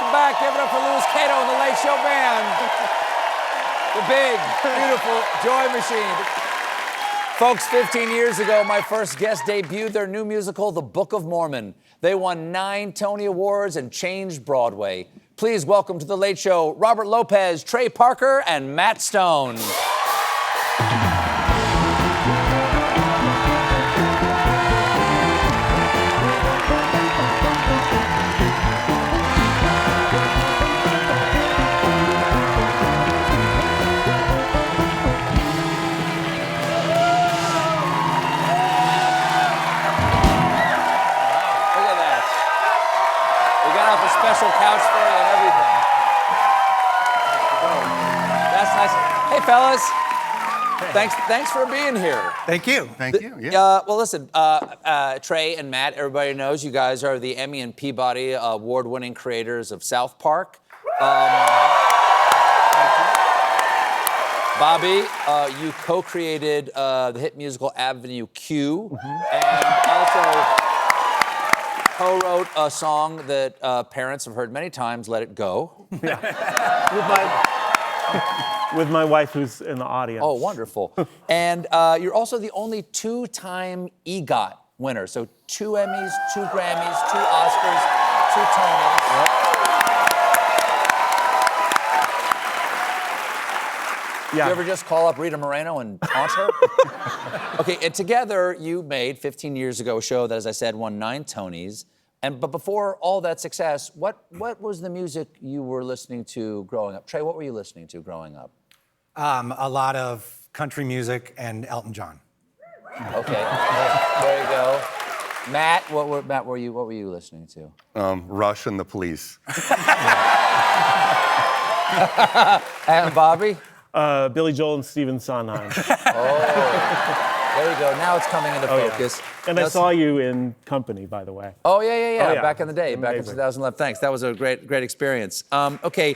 welcome back. Give it up for Louis Cato and the Late Show Band. The big, beautiful joy machine. Folks, 15 years ago, my first guest debuted their new musical, The Book of Mormon. They won 9 Tony Awards and changed Broadway. Please welcome to The Late Show, Robert Lopez, Trey Parker, and Matt Stone. Special couch for you and everything. That's nice. Hey, fellas. Thanks for being here. Thank you. Thank you. Yeah. Well, listen, Trey and Matt, everybody knows you guys are the Emmy and Peabody award-winning creators of South Park. Bobby, you co-created the hit musical Avenue Q, and also co-wrote a song that parents have heard many times, Let It Go. Yeah. with my wife who's in the audience. Oh, wonderful. And you're also the only 2-time EGOT winner. So 2 Emmys, 2 Grammys, 2 Oscars, 2 Tonys. Yep. Yeah. You ever just call up Rita Moreno and taunt her? Okay, and together you made 15 years ago a show that, as I said, won 9 Tonys. But before all that success, what was the music you were listening to growing up? Trey, what were you listening to growing up? A lot of country music and Elton John. Okay, there you go. Matt, what were you listening to? Rush and the Police. And Bobby? Billy Joel and Stephen Sondheim. Oh, there you go. Now it's coming into focus. Yeah. And I saw you in Company, by the way. Oh, yeah. Oh, yeah. Back in the day, Amazing. back in 2011. Thanks. That was a great experience. Okay,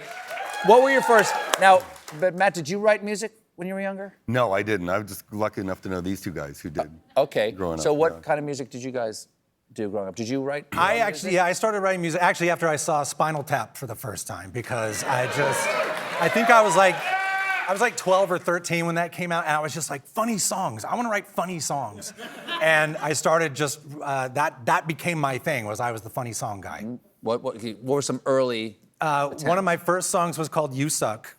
what were your first? Now, but Matt, did you write music when you were younger? No, I didn't. I was just lucky enough to know these 2 guys who did. Okay. Growing so up, what yeah. kind of music did you guys do growing up? Did you write? I started writing music actually after I saw Spinal Tap for the first time because I think I was like 12 or 13 when that came out, and I was just like, funny songs. I want to write funny songs. And I started just, that became my thing, I was the funny song guy. What were some early one of my first songs was called You Suck.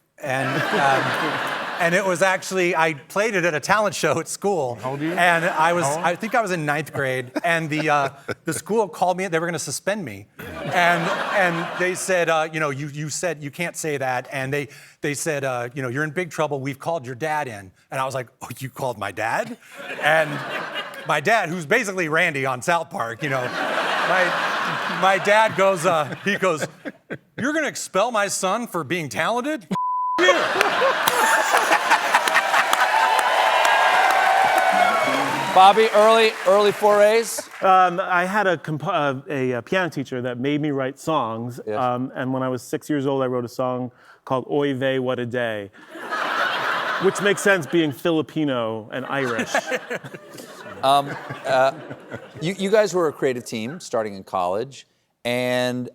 And it was actually, I played it at a talent show at school. How old are you? And I think I was in 9th grade, and the school called me, they were gonna suspend me. And they said, you said you can't say that, and they said, you're in big trouble, we've called your dad in. And I was like, oh, you called my dad? And my dad, who's basically Randy on South Park, my dad goes, he goes, you're gonna expel my son for being talented? Bobby, early forays? I had a piano teacher that made me write songs. Yes. And when I was 6 years old, I wrote a song called Oy Vey, What a Day, which makes sense being Filipino and Irish. You guys were a creative team starting in college, and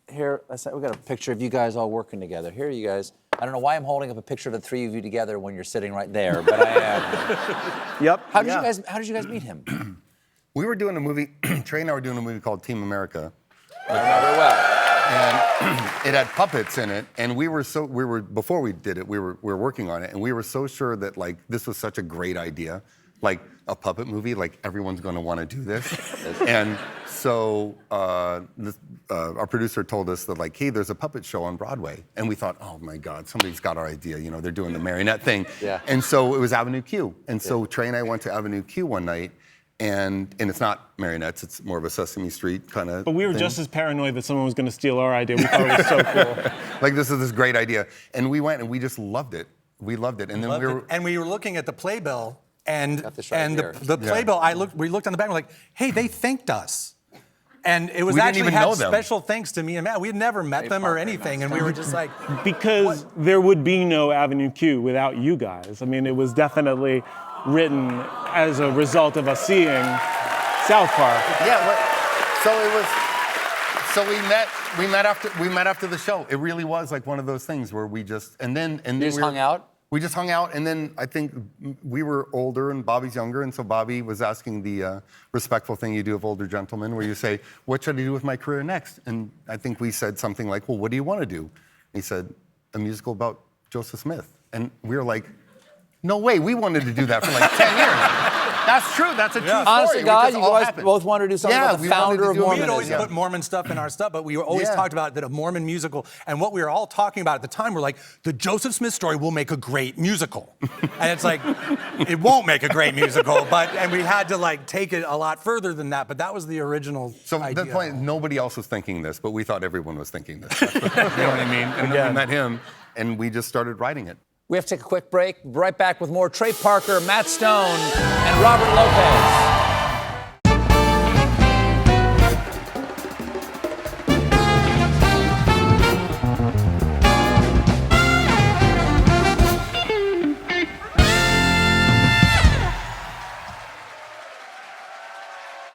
here, we got a picture of you guys all working together. Here you guys. I don't know why I'm holding up a picture of the 3 of you together when you're sitting right there, but I am. Yep. How did you guys meet him? We were doing a movie, Trey and I were doing a movie called Team America. I remember well. And it had puppets in it, and before we did it, we were working on it, and we were so sure that like this was such a great idea, like a puppet movie, like everyone's going to want to do this. And so our producer told us that like, hey, there's a puppet show on Broadway, and we thought, oh my God, somebody's got our idea. They're doing the marionette thing. Yeah. And so it was Avenue Q, and so Trey and I went to Avenue Q one night. And it's not marionettes, it's more of a Sesame Street kind of But we were thing. just as paranoid that someone was going to steal our idea. We thought it was so cool. Like, this is this great idea. And we went and we just loved it. We loved it. And then we were looking at the playbill, and Got this right here. the playbill, we looked on the back, and we're like, hey, they thanked us. And it was We didn't actually even had know them. special thanks to me and Matt. We had never met them or anything, and we were just like... Because there would be no Avenue Q without you guys. I mean, it was definitely written as a result of us seeing South Park. Yeah, so So we met after the show. It really was like one of those things where we just and then You just hung out? We just hung out, and then I think we were older and Bobby's younger, and so Bobby was asking the respectful thing you do of older gentlemen, where you say, "What should I do with my career next?" And I think we said something like, "Well, what do you want to do?" He said, "A musical about Joseph Smith," and we were like, "No way! We wanted to do that for like 10 years." That's true. That's a true story. Honestly, We God, just you all guys happened. both wanted to do something about the we wanted founder to of do a We had Mormonism. always Yeah. put Mormon stuff in our stuff, but we always Yeah. talked about that a Mormon musical. And what we were all talking about at the time were like, the Joseph Smith story will make a great musical. And it's like, it won't make a great musical, and we had to like take it a lot further than that. But that was the original So at idea. that point, nobody else was thinking this, but we thought everyone was thinking this. You know what I mean? And then we met him, and we just started writing it. We have to take a quick break. Right back with more Trey Parker, Matt Stone, and Robert Lopez.